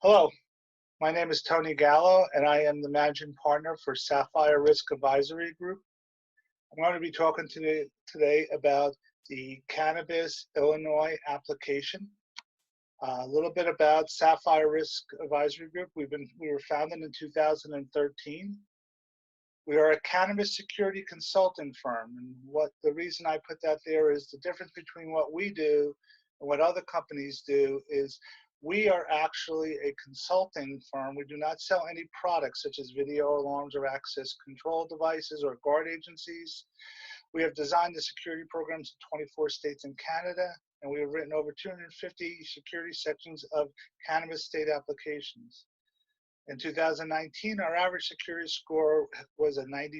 Hello, my name is Tony Gallo, and I am the managing partner for Sapphire Risk Advisory Group. I'm going to be talking today about the Cannabis Illinois application. A little bit about Sapphire Risk Advisory Group. We were founded in 2013. We are a cannabis security consulting firm, and the reason I put that there is the difference between what we do and what other companies do is we are actually a consulting firm. We do not sell any products such as video alarms or access control devices or guard agencies. We have designed the security programs in 24 states and Canada, and we have written over 250 security sections of cannabis state applications. In 2019, our average security score was a 94%.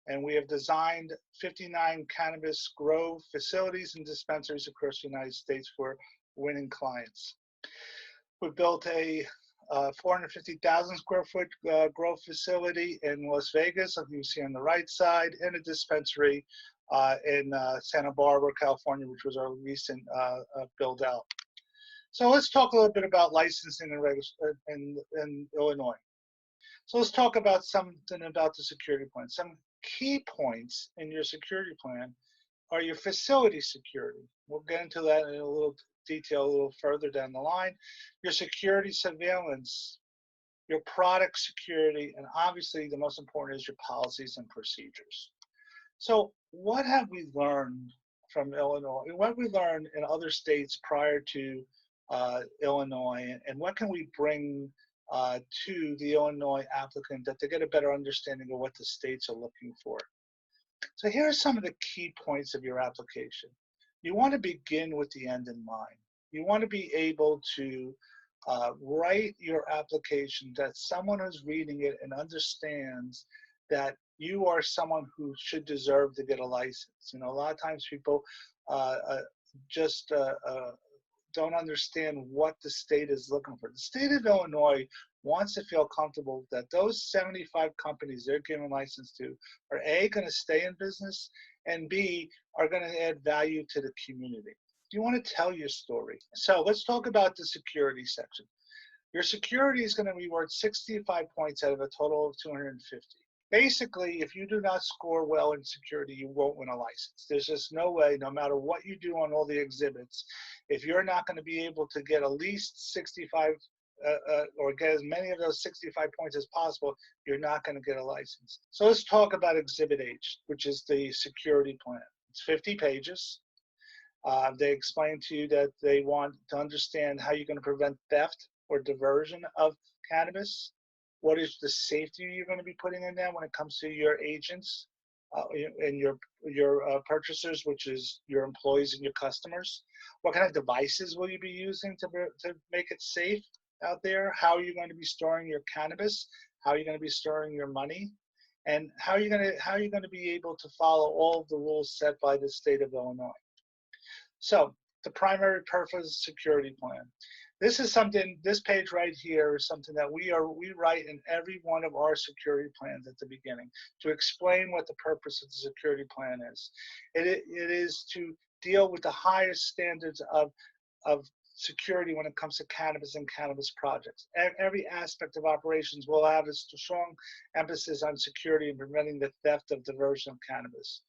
And we have designed 59 cannabis grow facilities and dispensaries across the United States for winning clients. We built a 450,000 square foot grow facility in Las Vegas, as you see on the right side, and a dispensary in Santa Barbara, California, which was our recent build out. So let's talk a little bit about licensing in Illinois. So let's talk about something about the security plan. Some key points in your security plan are your facility security. We'll get into that in a little detail a little further down the line. Your security surveillance, your product security, and obviously the most important is your policies and procedures. So what have we learned from Illinois? What have we learned in other states prior to Illinois, and what can we bring to the Illinois applicant that they get a better understanding of what the states are looking for? So here are some of the key points of your application. You want to begin with the end in mind. You want to be able to write your application that someone who's reading it and understands that you are someone who should deserve to get a license. You know, a lot of times people just don't understand what the state is looking for. The state of Illinois wants to feel comfortable that those 75 companies they're giving license to are A, going to stay in business, and B, are going to add value to the community. You want to tell your story. So let's talk about the security section. Your security is going to be worth 65 points out of a total of 250. Basically, if you do not score well in security, you won't win a license. There's just no way, no matter what you do on all the exhibits, if you're not going to be able to get at least 65 or get as many of those 65 points as possible, you're not going to get a license. So let's talk about Exhibit H, which is the security plan. It's 50 pages. They explain to you that they want to understand how you're going to prevent theft or diversion of cannabis. What is the safety you're going to be putting in there when it comes to your agents and your purchasers, which is your employees and your customers? What kind of devices will you be using to make it safe out there? How are you going to be storing your cannabis? How are you going to be storing your money? And how are you going to be able to follow all of the rules set by the state of Illinois? So the primary purpose security plan. This is something, this page right here is something that we write in every one of our security plans at the beginning to explain what the purpose of the security plan is. It is to deal with the highest standards of security when it comes to cannabis and cannabis projects. Every aspect of operations will have a strong emphasis on security and preventing the theft of diversion of cannabis.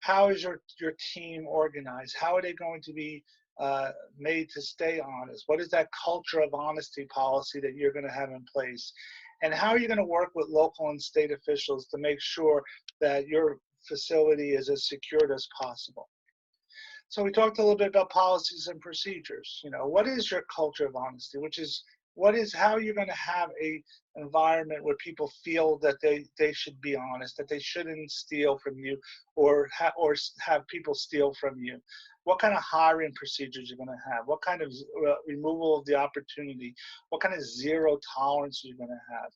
How is your team organized? How are they going to be made to stay honest? What is that culture of honesty policy that you're going to have in place? And how are you going to work with local and state officials to make sure that your facility is as secured as possible? So we talked a little bit about policies and procedures. You know, what is your culture of honesty, how you're going to have a environment where people feel that they should be honest, that they shouldn't steal from you or have people steal from you. What kind of hiring procedures you're going to have, what kind of removal of the opportunity, what kind of zero tolerance you're going to have.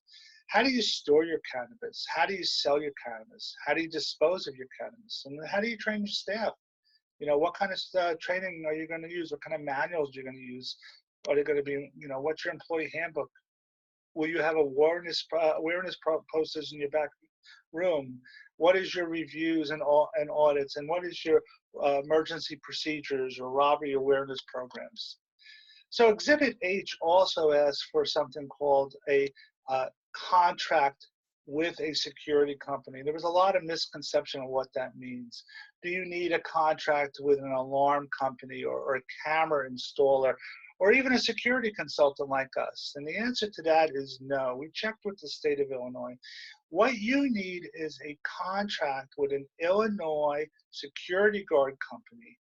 How do you store your cannabis? How do you sell your cannabis? How do you dispose of your cannabis? And how do you train your staff? You know, what kind of training are you going to use? What kind of manuals are you going to use? Are they going to be, you know, what's your employee handbook? Will you have awareness posters in your back room? What is your reviews and audits? And what is your emergency procedures or robbery awareness programs? So Exhibit H also asks for something called a contract with a security company. There was a lot of misconception of what that means. Do you need a contract with an alarm company or a camera installer or even a security consultant like us? And the answer to that is no. We checked with the state of Illinois. What you need is a contract with an Illinois security guard company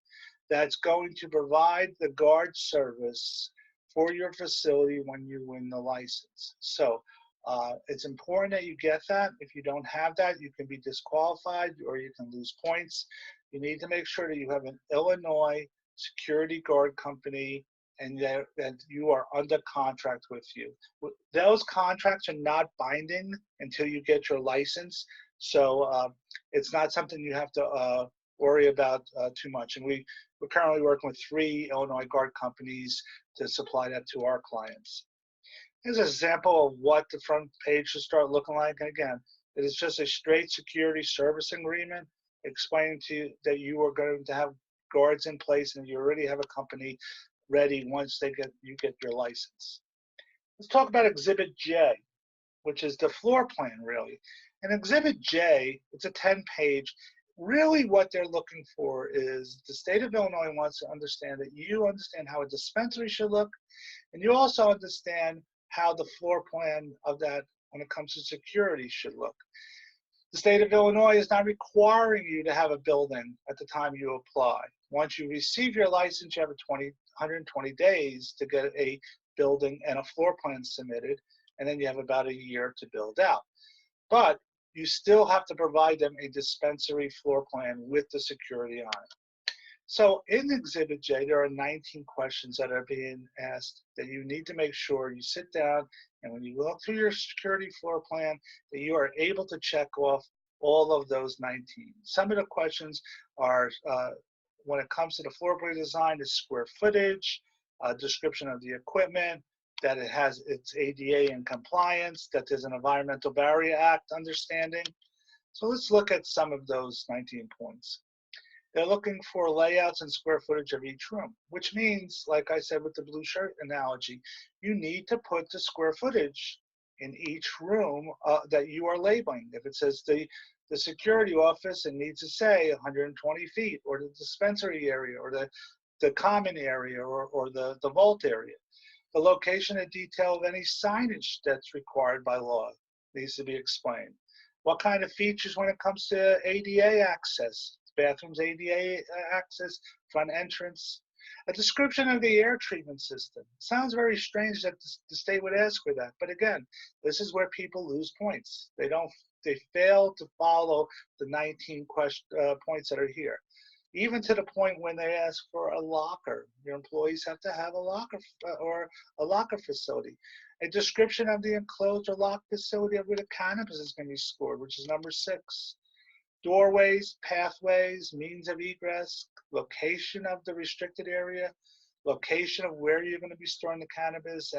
that's going to provide the guard service for your facility when you win the license. So it's important that you get that. If you don't have that, you can be disqualified or you can lose points. You need to make sure that you have an Illinois security guard company and that you are under contract with you. Those contracts are not binding until you get your license. So it's not something you have to worry about too much. And we're currently working with 3 Illinois guard companies to supply that to our clients. Here's an example of what the front page should start looking like. And again, it is just a straight security service agreement explaining to you that you are going to have guards in place and you already have a company ready once you get your license. Let's talk about Exhibit J, which is the floor plan, really. And Exhibit J, it's a 10-page. Really what they're looking for is the state of Illinois wants to understand that you understand how a dispensary should look, and you also understand how the floor plan of that when it comes to security should look. The state of Illinois is not requiring you to have a building at the time you apply. Once you receive your license, you have 120 days to get a building and a floor plan submitted, and then you have about a year to build out. But you still have to provide them a dispensary floor plan with the security on it. So in Exhibit J, there are 19 questions that are being asked that you need to make sure you sit down and when you look through your security floor plan, that you are able to check off all of those 19. Some of the questions are, when it comes to the floor plan design, the square footage, description of the equipment, that it has its ADA in compliance, that there's an Environmental Barrier Act understanding. So let's look at some of those 19 points. They're looking for layouts and square footage of each room, which means, like I said with the blue shirt analogy, you need to put the square footage in each room that you are labeling. If it says the security office, it needs to say 120 feet, or the dispensary area, or the common area, or the vault area. The location and detail of any signage that's required by law needs to be explained. What kind of features when it comes to ADA access, bathrooms ADA access, front entrance, a description of the air treatment system. It sounds very strange that the state would ask for that, but again, this is where people lose points. They fail to follow the 19 points that are here. Even to the point when they ask for a locker. Your employees have to have a locker or a locker facility. A description of the enclosed or locked facility where the cannabis is going to be stored, which is number 6. Doorways, pathways, means of egress, location of the restricted area, location of where you're going to be storing the cannabis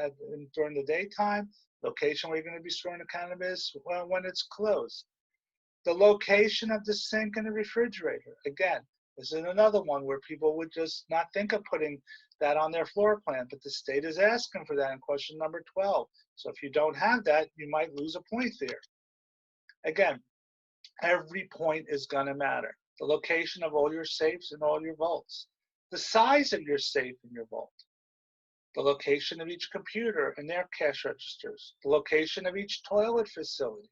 during the daytime, location where you're going to be storing the cannabis when it's closed. The location of the sink and the refrigerator. Again, this is another one where people would just not think of putting that on their floor plan, but the state is asking for that in question number 12. So if you don't have that, you might lose a point there. Again, every point is going to matter. The location of all your safes and all your vaults. The size of your safe and your vault. The location of each computer and their cash registers. The location of each toilet facility.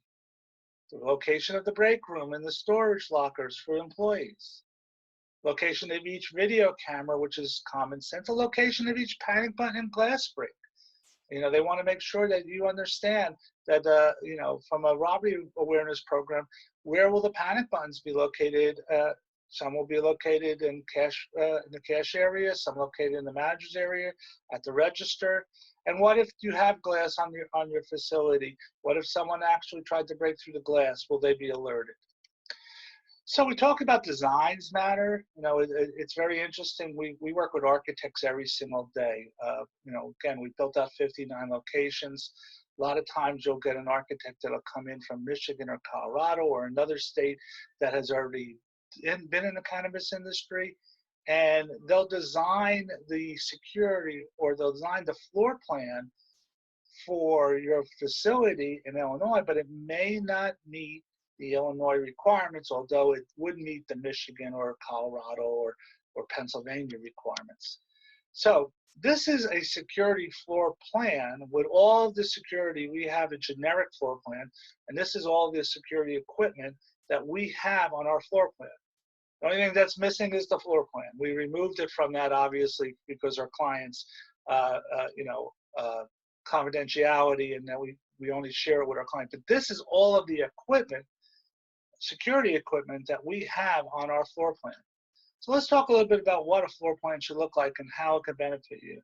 The location of the break room and the storage lockers for employees. Location of each video camera, which is common sense. The location of each panic button and glass break. You know, they want to make sure that you understand that, you know, from a robbery awareness program, where will the panic buttons be located? Some will be located in the cash area, some located in the manager's area, at the register. And what if you have glass on your facility? What if someone actually tried to break through the glass? Will they be alerted? So we talk about designs matter. You know, it's very interesting. We work with architects every single day. You know, again, we built out 59 locations. A lot of times you'll get an architect that'll come in from Michigan or Colorado or another state that has already been in the cannabis industry. and they'll design the security, or they'll design the floor plan for your facility in Illinois, but it may not meet the Illinois requirements, although it would meet the Michigan or Colorado or Pennsylvania requirements. So this is a security floor plan. With all the security, we have a generic floor plan, and this is all the security equipment that we have on our floor plan. The only thing that's missing is the floor plan. We removed it from that, obviously, because our clients, confidentiality, and that we only share it with our client. But this is all of the equipment, security equipment, that we have on our floor plan. So let's talk a little bit about what a floor plan should look like and how it can benefit you.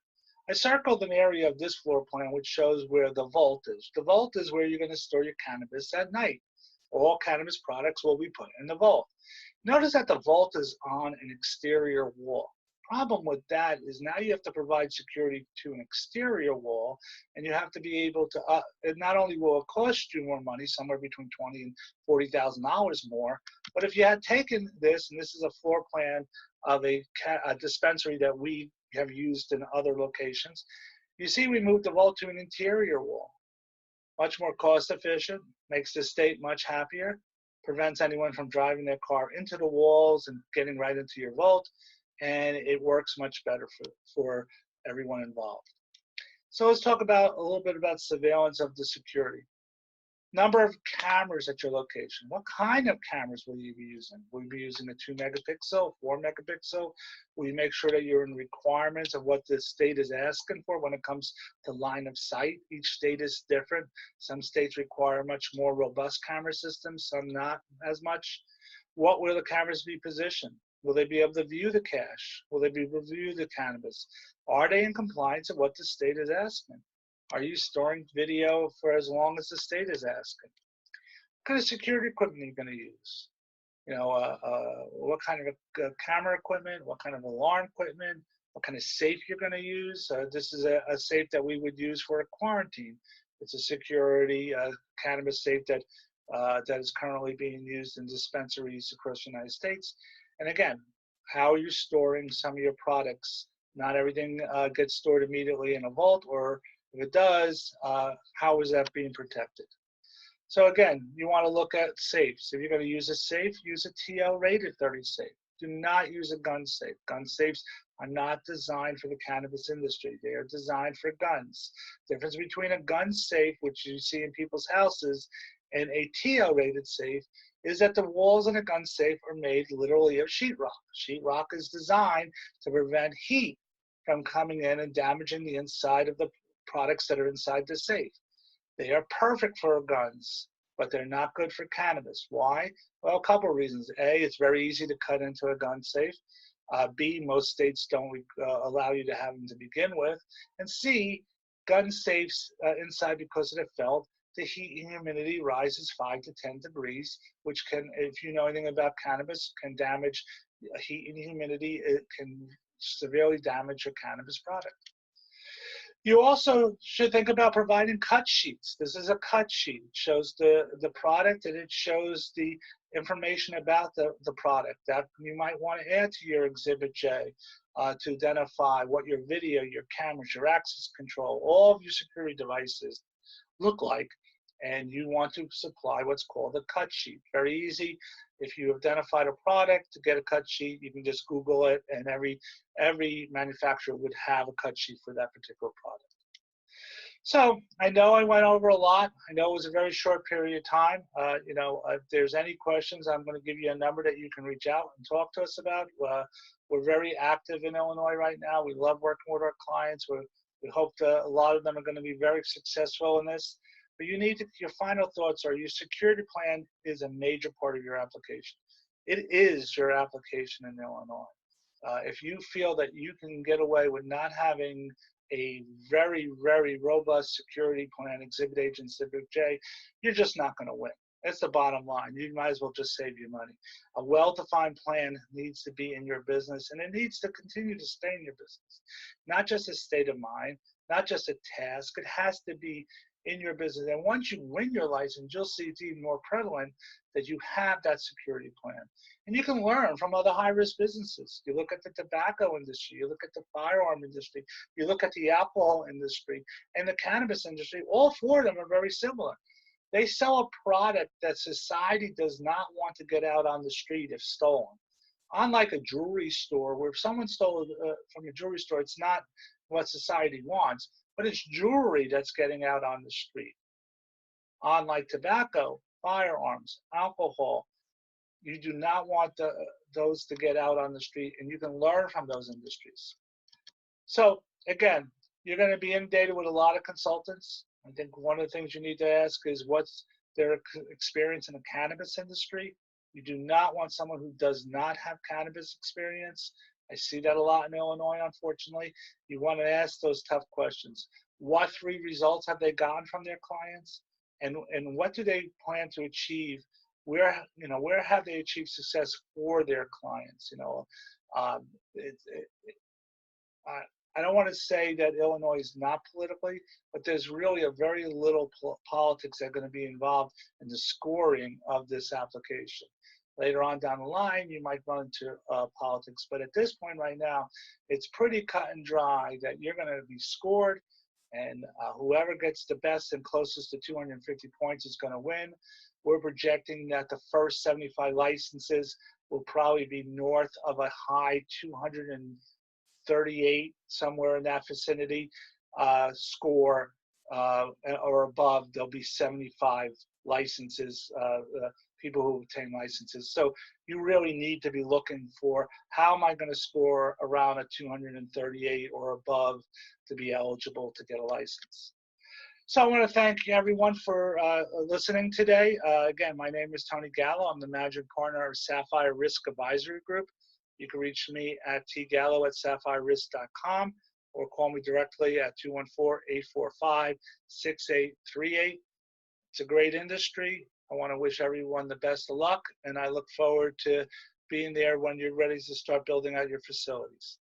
I circled an area of this floor plan which shows where the vault is. The vault is where you're going to store your cannabis at night. All cannabis products will be put in the vault. Notice that the vault is on an exterior wall. Problem with that is now you have to provide security to an exterior wall, and you have to be able to, it not only will it cost you more money, somewhere between $20,000 and $40,000 more, but if you had taken this, and this is a floor plan of a dispensary that we have used in other locations, you see we moved the vault to an interior wall. Much more cost efficient, makes the state much happier, prevents anyone from driving their car into the walls and getting right into your vault, and it works much better for everyone involved. So let's talk about a little bit about surveillance of the security. Number of cameras at your location. What kind of cameras will you be using? Will you be using a 2 megapixel, 4 megapixel? Will you make sure that you're in requirements of what the state is asking for when it comes to line of sight? Each state is different. Some states require much more robust camera systems, some not as much. What will the cameras be positioned? Will they be able to view the cash? Will they be able to view the cannabis? Are they in compliance with what the state is asking? Are you storing video for as long as the state is asking? What kind of security equipment are you going to use? What kind of camera equipment? What kind of alarm equipment? What kind of safe you're going to use? This is a safe that we would use for a quarantine. It's a security cannabis safe that is currently being used in dispensaries across the United States. And again, how are you storing some of your products? Not everything gets stored immediately in a vault, or if it does, how is that being protected? So again, you want to look at safes. If you're going to use a safe, use a TL rated 30 safe. Do not use a gun safe. Gun safes are not designed for the cannabis industry. They are designed for guns. The difference between a gun safe, which you see in people's houses, and a TL rated safe is that the walls in a gun safe are made literally of sheetrock. Sheetrock is designed to prevent heat from coming in and damaging the inside of the products that are inside the safe. They are perfect for guns, but they're not good for cannabis. Why? Well, a couple of reasons. A, it's very easy to cut into a gun safe. B, most states don't allow you to have them to begin with. And C, gun safes inside, because of the felt, the heat and humidity rises 5 to 10 degrees, which can, if you know anything about cannabis, can damage heat and humidity. It can severely damage your cannabis product. You also should think about providing cut sheets. This is a cut sheet. It shows the product, and it shows the information about the product that you might want to add to your Exhibit J to identify what your video, your cameras, your access control, all of your security devices look like, and you want to supply what's called a cut sheet. Very easy. If you identified a product, to get a cut sheet, you can just Google it, and every manufacturer would have a cut sheet for that particular product. So I know I went over a lot. I know it was a very short period of time. If there's any questions, I'm going to give you a number that you can reach out and talk to us about. We're very active in Illinois right now. We love working with our clients. We hope that a lot of them are going to be very successful in this. But you need to, your final thoughts are your security plan is a major part of your application. It is your application in Illinois. If you feel that you can get away with not having a very, very robust security plan, Exhibit H and Exhibit J, you're just not going to win. That's the bottom line. You might as well just save your money. A well-defined plan needs to be in your business, and it needs to continue to stay in your business. Not just a state of mind, not just a task. It has to be in your business. And once you win your license, you'll see it's even more prevalent that you have that security plan. And you can learn from other high-risk businesses. You look at the tobacco industry, you look at the firearm industry, you look at the alcohol industry, and the cannabis industry. All four of them are very similar. They sell a product that society does not want to get out on the street if stolen. Unlike a jewelry store, where if someone stole from a jewelry store, it's not what society wants, but it's jewelry that's getting out on the street. Unlike tobacco, firearms, alcohol, you do not want those to get out on the street, and you can learn from those industries. So again, you're going to be inundated with a lot of consultants. I think one of the things you need to ask is what's their experience in the cannabis industry. You do not want someone who does not have cannabis experience. I see that a lot in Illinois, unfortunately. You want to ask those tough questions. What 3 results have they gotten from their clients? And what do they plan to achieve? Where have they achieved success for their clients? I don't want to say that Illinois is not politically, but there's really a very little politics that are going to be involved in the scoring of this application. Later on down the line, you might run into politics, but at this point right now, it's pretty cut and dry that you're going to be scored, and whoever gets the best and closest to 250 points is going to win. We're projecting that the first 75 licenses will probably be north of a high 238, somewhere in that vicinity, score, or above. There'll be 75 licenses, people who obtain licenses. So you really need to be looking for, how am I going to score around a 238 or above to be eligible to get a license? So I want to thank everyone for listening today. Again, my name is Tony Gallo. I'm the managing partner of Sapphire Risk Advisory Group. You can reach me at tgallo@sapphirerisk.com or call me directly at 214-845-6838. It's a great industry. I want to wish everyone the best of luck, and I look forward to being there when you're ready to start building out your facilities.